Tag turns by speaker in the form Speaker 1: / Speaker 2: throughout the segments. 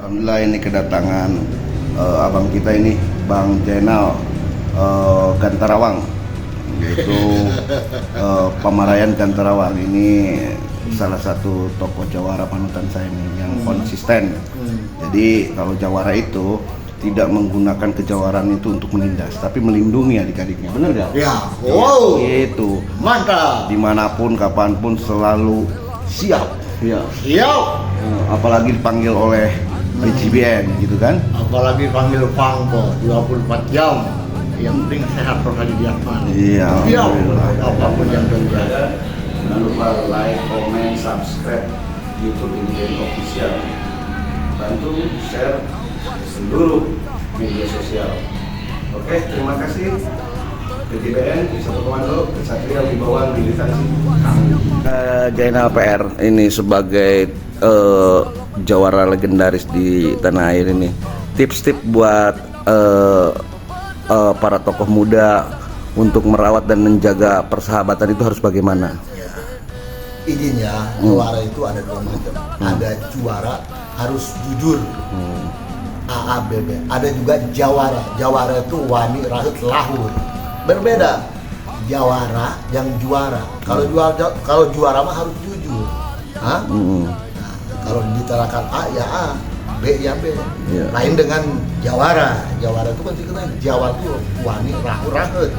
Speaker 1: Alhamdulillah ini kedatangan abang kita ini, Bang Jainal Gantarawang, yaitu Pamarayan Gantarawang. Ini salah satu tokoh jawara panutan saya ini yang konsisten. Jadi kalau jawara itu tidak menggunakan kejawaran itu untuk menindas, tapi melindungi adik-adiknya. Benar nggak?
Speaker 2: Ya, wow.
Speaker 1: Itu
Speaker 2: Mantap.
Speaker 1: dimanapun, kapanpun selalu siap. Ya.
Speaker 2: Siap.
Speaker 1: Apalagi dipanggil oleh BJBN gitu kan?
Speaker 2: Apalagi panggil Pangko 24 jam. Yang penting sehat roh di mana.
Speaker 1: Iya.
Speaker 2: Siap.
Speaker 1: Alhamdulillah.
Speaker 2: Apapun yang terjadi.
Speaker 1: Jangan lupa like, comment, subscribe YouTube Indien Official. Bantu share seluruh media sosial. Oke, terima kasih. BJBN, Satu Komando, Kesatria Wibawa Militansi. Jainal PR ini sebagai jawara legendaris di tanah air ini. Tips-tips buat para tokoh muda untuk merawat dan menjaga persahabatan itu harus bagaimana?
Speaker 2: Izinnya, juara itu ada dua macam. Ada juara harus jujur. AABB. Ada juga jawara. Jawara itu wani rahut lahur. Berbeda. Jawara yang juara. Kalau juara mah harus jujur. Hah? Nah, kalau ditarakan A ya A, B ya B.
Speaker 1: Yeah.
Speaker 2: Lain dengan jawara. Jawara itu kan kita Jawa tuh wani rahut rahut.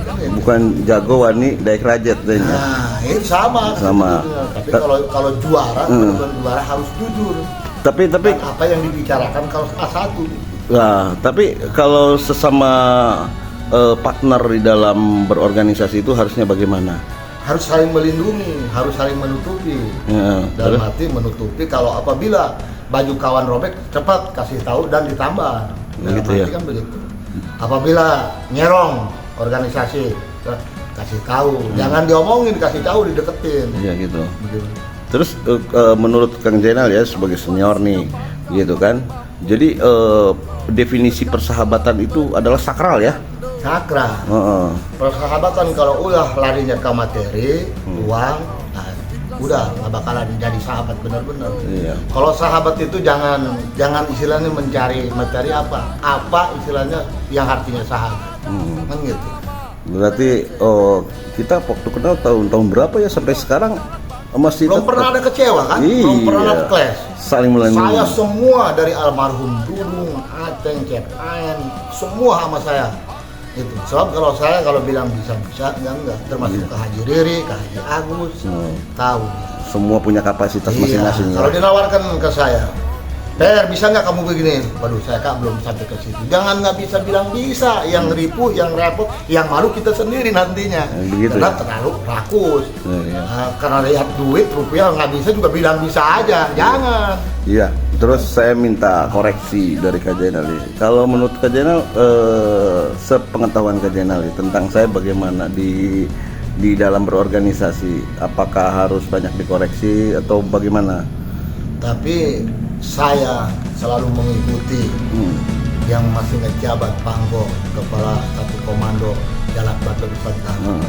Speaker 1: Bukan jago wani daik rajat.
Speaker 2: Nah, itu sama.
Speaker 1: Sama.
Speaker 2: Tapi kalau juara, benar-benar juara harus jujur.
Speaker 1: Tapi
Speaker 2: Dan apa yang dibicarakan kalau A1.
Speaker 1: nah, tapi kalau sesama partner di dalam berorganisasi itu harusnya bagaimana?
Speaker 2: Harus saling melindungi, harus saling menutupi.
Speaker 1: Ya,
Speaker 2: Dalam arti menutupi kalau apabila baju kawan robek cepat kasih tahu dan ditambah.
Speaker 1: Begitu ya.
Speaker 2: Kan begitu. Apabila nyerong organisasi kasih tahu, jangan diomongin, kasih tahu, dideketin.
Speaker 1: Ya gitu.
Speaker 2: Begitu.
Speaker 1: Terus menurut Kang Jainal ya sebagai senior nih, gitu kan. Jadi definisi persahabatan itu adalah sakral ya.
Speaker 2: Sakral. Persahabatan kalau udah larinya ke materi, uang, nah, udah nggak bakalan jadi sahabat benar-benar.
Speaker 1: Iya.
Speaker 2: Kalau sahabat itu jangan istilahnya mencari materi apa istilahnya yang artinya sahabat. Kan gitu.
Speaker 1: Berarti kita waktu kenal tahun-tahun berapa ya sampai sekarang masih
Speaker 2: Belum pernah ada kecewa kan?
Speaker 1: Iya.
Speaker 2: Belum pernah ada clash.
Speaker 1: Saling melindungi.
Speaker 2: Saya semua dari almarhum Dudung, Aceng, Cep Aen, semua sama saya. Itu. Sebab kalau bilang bisa enggak. Termasuk ke Haji Riri, ke Haji Agus, tahu.
Speaker 1: Semua punya kapasitas masing-masing.
Speaker 2: Kalau
Speaker 1: Ya?
Speaker 2: dinawarkan ke saya, Per, bisa nggak kamu begini? Waduh, saya Kak belum sampai ke situ. Jangan nggak bisa bilang bisa. Yang ripuh, yang repot, yang malu kita sendiri nantinya.
Speaker 1: Begitu
Speaker 2: Karena
Speaker 1: ya?
Speaker 2: terlalu rakus.
Speaker 1: Iya.
Speaker 2: Nah, karena lihat duit, rupiah nggak bisa juga bilang bisa aja. Jangan.
Speaker 1: Iya. Terus saya minta koreksi dari Kak Jainal ini. Kalau menurut Kak Jainal, sepengetahuan Kak Jainal tentang saya bagaimana di dalam berorganisasi, apakah harus banyak dikoreksi atau bagaimana?
Speaker 2: Tapi saya selalu mengikuti yang masih ngejabat Pangko, kepala Satu Komando Jalak Batu Nusantara.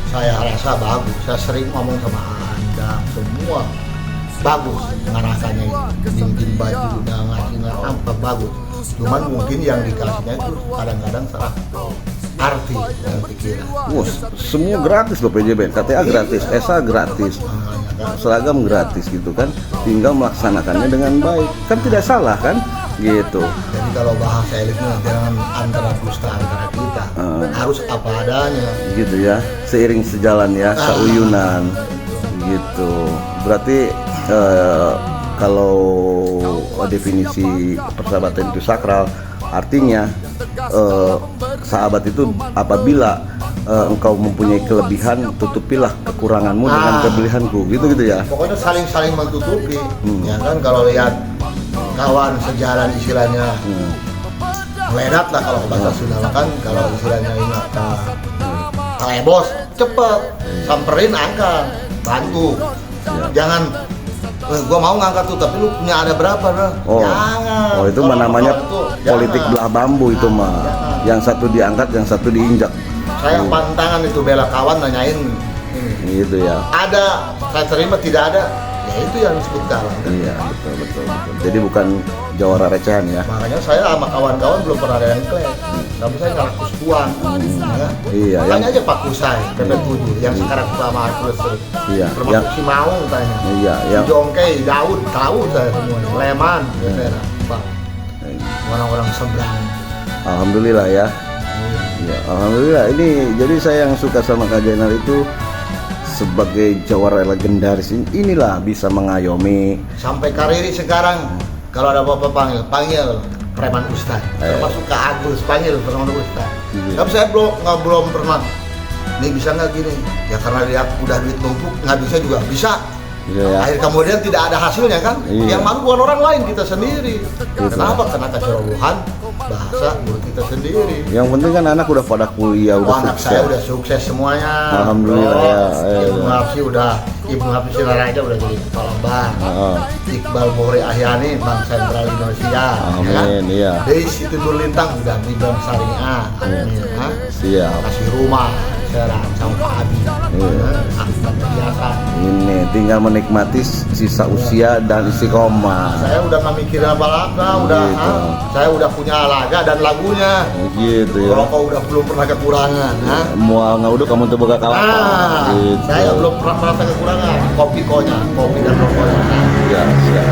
Speaker 2: Saya rasa bagus. Saya sering ngomong sama Anda semua bagus ngarasanya itu. Bikin baju udah ngasih apa bagus. Cuman mungkin yang dikasihnya itu kadang-kadang salah arti yang pikiran.
Speaker 1: Wah, semua gratis loh PJBN, KTA gratis, ESA gratis, seragam gratis gitu kan, tinggal melaksanakannya dengan baik, kan tidak salah kan, gitu.
Speaker 2: Jadi kalau bahasa elitnya jangan antara dusta antara kita, harus apa adanya.
Speaker 1: Gitu ya, seiring sejalan ya, seuyunan, gitu. Berarti kalau definisi persahabatan itu sakral, artinya sahabat itu apabila engkau mempunyai kelebihan, tutupilah kekuranganmu dengan kelebihanku, gitu ya.
Speaker 2: Pokoknya saling menutupi, ya kan. Kalau lihat kawan sejalan istilahnya meledak lah kalau bahasa Sunda kan. Kalau istilahnya ini bos cepet samperin, angkat, bantu. Jangan gua mau ngangkat tuh tapi lu punya ada berapa dah? Jangan.
Speaker 1: Oh itu mah namanya politik belah bambu itu mah. Yang satu diangkat, yang satu diinjak.
Speaker 2: Saya pantangan itu bela kawan nanyain.
Speaker 1: Gitu ya.
Speaker 2: Ada, saya terima, tidak ada. Ya Ya, itu yang disebut galang.
Speaker 1: Iya, betul. Jadi bukan jawara recehan ya.
Speaker 2: Makanya saya sama kawan-kawan belum pernah ada yang klaim. Tapi saya nggak laku sepuan. Ya.
Speaker 1: Iya,
Speaker 2: Tanya aja Pak Kusai, PP7 yang sekarang sama Arkulus.
Speaker 1: Iya,
Speaker 2: Termasuk
Speaker 1: yang-
Speaker 2: si Maung tanya.
Speaker 1: Iya, yang
Speaker 2: Jongkei, Daud, tahu saya semuanya. Leman, ya, Pak. Orang-orang seberang.
Speaker 1: alhamdulillah ya. Ya, alhamdulillah. Ini jadi saya yang suka sama Kak Jainal itu sebagai jawara legendaris inilah bisa mengayomi.
Speaker 2: Sampai kariri sekarang kalau ada apa-apa panggil Preman Ustaz. Termasuk Kak Agus panggil Preman Ustaz.
Speaker 1: Iya.
Speaker 2: Tapi saya belum pernah. Nih bisa nggak gini? Ya karena dia udah duit numpuk, nggak bisa juga bisa.
Speaker 1: Iya ya.
Speaker 2: Akhir kemudian tidak ada hasilnya kan?
Speaker 1: Iya.
Speaker 2: Yang malu bukan orang lain, kita sendiri.
Speaker 1: Gitu.
Speaker 2: Kenapa? Karena kecerobohan bahasa mulut kita sendiri.
Speaker 1: Yang penting kan anak udah pada kuliah,
Speaker 2: Oh,
Speaker 1: udah
Speaker 2: anak
Speaker 1: sukses.
Speaker 2: saya udah sukses semuanya.
Speaker 1: Alhamdulillah,
Speaker 2: Bro.
Speaker 1: ya.
Speaker 2: Ibnu Hafiz Siraraja udah jadi kepala bank.
Speaker 1: Heeh.
Speaker 2: Iqbal Bohri Ahyani Bank Sentral Indonesia.
Speaker 1: Amin, iya.
Speaker 2: Dari situ Lintang udah di Bank Syariah. Amin. Ha?
Speaker 1: Siap.
Speaker 2: Kasih rumah Serang sama Pak Abi.
Speaker 1: Iya.
Speaker 2: Akibat biasa.
Speaker 1: Ini tinggal menikmati sisa usia dan istiqomah.
Speaker 2: Saya udah nggak mikir apa-apa, udah.
Speaker 1: Gitu.
Speaker 2: Ha? Saya udah punya laga dan lagunya.
Speaker 1: Gitu ya.
Speaker 2: Rokok udah belum pernah kekurangan. Ha?
Speaker 1: Mual ngaudu kamu tuh boga kalapa.
Speaker 2: Nah,
Speaker 1: Gitu.
Speaker 2: saya belum pernah merasa kekurangan kopi dan rokoknya.
Speaker 1: Ya, siap.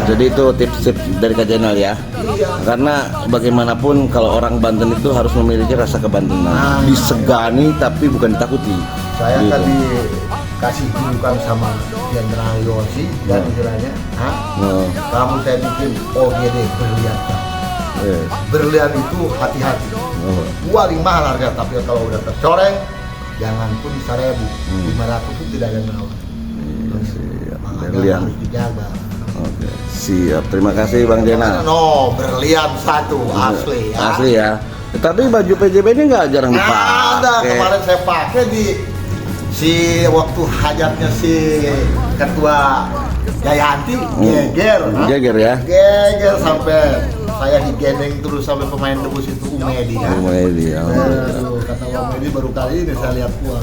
Speaker 1: Jadi itu tips-tips dari Kak Jainal ya.
Speaker 2: Iya.
Speaker 1: Karena bagaimanapun kalau orang Banten itu harus memiliki rasa kebantenan.
Speaker 2: Nah.
Speaker 1: Disegani tapi bukan ditakuti.
Speaker 2: Saya
Speaker 1: Gitu.
Speaker 2: kan dikasih julukan sama Jenderal Yosi dan istilahnya,
Speaker 1: Oh,
Speaker 2: kamu saya bikin OGD berlian.
Speaker 1: yes.
Speaker 2: Berlian itu hati-hati.
Speaker 1: Oh,
Speaker 2: Paling mahal harga, tapi kalau udah tercoreng, jangan pun 1.000, 500 itu tidak ada yang mau.
Speaker 1: siap.
Speaker 2: Makanya
Speaker 1: Berlian.
Speaker 2: harus dijaga.
Speaker 1: Oke, siap. Terima kasih Bang Jainal.
Speaker 2: No, berlian satu asli ya.
Speaker 1: Asli ya. Tapi baju PJB ini nggak jarang
Speaker 2: Nah, ada
Speaker 1: dipakai.
Speaker 2: kemarin saya pakai di waktu hajatnya si ketua Jayanti geger,
Speaker 1: Jager ya.
Speaker 2: geger sampai saya digendeng terus sampai pemain debus itu Umedi ya.
Speaker 1: Umedi,
Speaker 2: Aduh, kata Umedi baru kali ini saya lihat uang.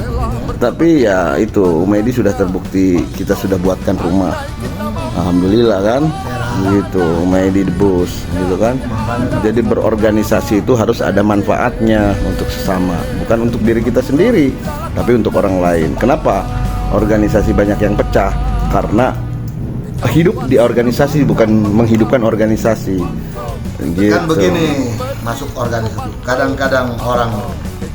Speaker 1: Tapi ya itu Umedi sudah terbukti kita sudah buatkan rumah. Alhamdulillah kan. Gitu, Umedi debus gitu kan. Jadi berorganisasi itu harus ada manfaatnya untuk sesama, bukan untuk diri kita sendiri, tapi untuk orang lain. Kenapa? Organisasi banyak yang pecah karena hidup di organisasi bukan menghidupkan organisasi. Gitu.
Speaker 2: Kan begini, masuk organisasi. Kadang-kadang orang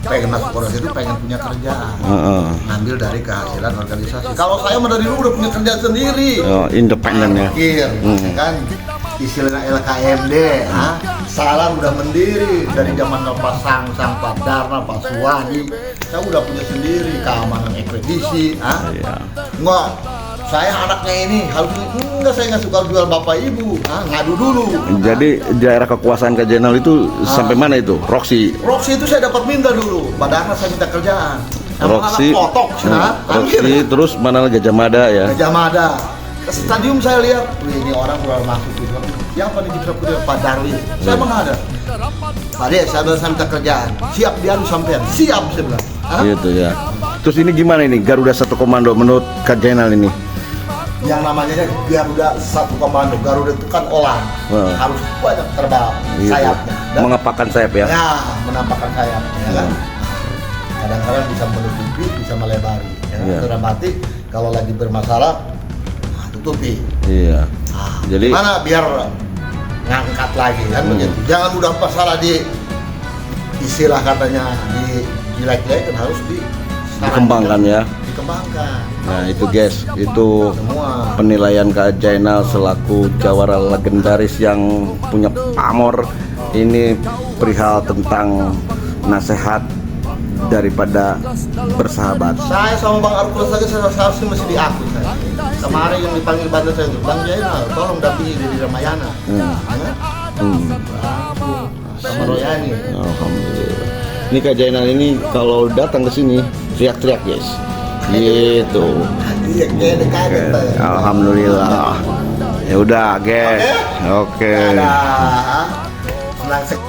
Speaker 2: pengen masuk organisasi itu pengen punya kerjaan.
Speaker 1: Heeh.
Speaker 2: Ngambil dari kehasilan organisasi. Kalau saya mah dari dulu udah punya kerjaan sendiri.
Speaker 1: Oh, independen ya.
Speaker 2: Mikir, kan istilahnya LKMD, Salam udah mendiri dari zaman Pak Sang Pak Darna, Pak Suwadi. Saya udah punya sendiri keamanan ekspedisi,
Speaker 1: Iya.
Speaker 2: Enggak, saya anaknya ini harus enggak, saya nggak suka jual bapak ibu, ngadu dulu.
Speaker 1: Jadi daerah kekuasaan Kak Jainal itu sampai mana itu? Roxy.
Speaker 2: Roxy itu saya dapat minta dulu, padahal saya minta kerjaan.
Speaker 1: Roxy.
Speaker 2: Anak potok,
Speaker 1: Roxy terus mana lagi Gajah Mada ya?
Speaker 2: Gajah Mada. Ke stadium saya lihat, wih, ini orang udah masuk gitu. Siapa nih bisa kuliah Pak Darwin? Saya menghadap. Pak Des, saya minta kerjaan. Siap diadu sampean. Siap saya bilang.
Speaker 1: Gitu ya. Terus ini gimana ini Garuda Satu Komando menurut Kak Jainal ini?
Speaker 2: Yang namanya Garuda Satu Komando. Garuda itu kan elang.
Speaker 1: Wah.
Speaker 2: Harus banyak terbang
Speaker 1: Gitu.
Speaker 2: sayapnya. Dan,
Speaker 1: Mengepakkan sayap ya?
Speaker 2: ya, menampakkan sayap. Ya kan? Kadang-kadang bisa menutupi, bisa melebari. Ya.
Speaker 1: Iya.
Speaker 2: Sudah mati, kalau lagi bermasalah, tutupi.
Speaker 1: Iya. Jadi
Speaker 2: Gimana biar ngangkat lagi kan begitu. Jangan udah masalah di istilah katanya di jelek-jelek kan harus
Speaker 1: dikembangkan ya.
Speaker 2: dikembangkan.
Speaker 1: Nah itu guys, itu
Speaker 2: Semua.
Speaker 1: penilaian Kak Jainal selaku jawara legendaris yang punya pamor. Ini perihal tentang nasihat daripada bersahabat.
Speaker 2: Saya sama Bang Arkulus saja saya seharusnya masih diakui saya. Kemarin yang dipanggil Banten saya itu, Bang Jainal, tolong dampingi di Ramayana. Sama Royani.
Speaker 1: Alhamdulillah. Ini Kak Jainal ini kalau datang ke sini teriak-teriak guys. Gitu.
Speaker 2: Iya, kaget saya.
Speaker 1: Alhamdulillah. Ya udah, guys. Oke.
Speaker 2: Ada senang sekali.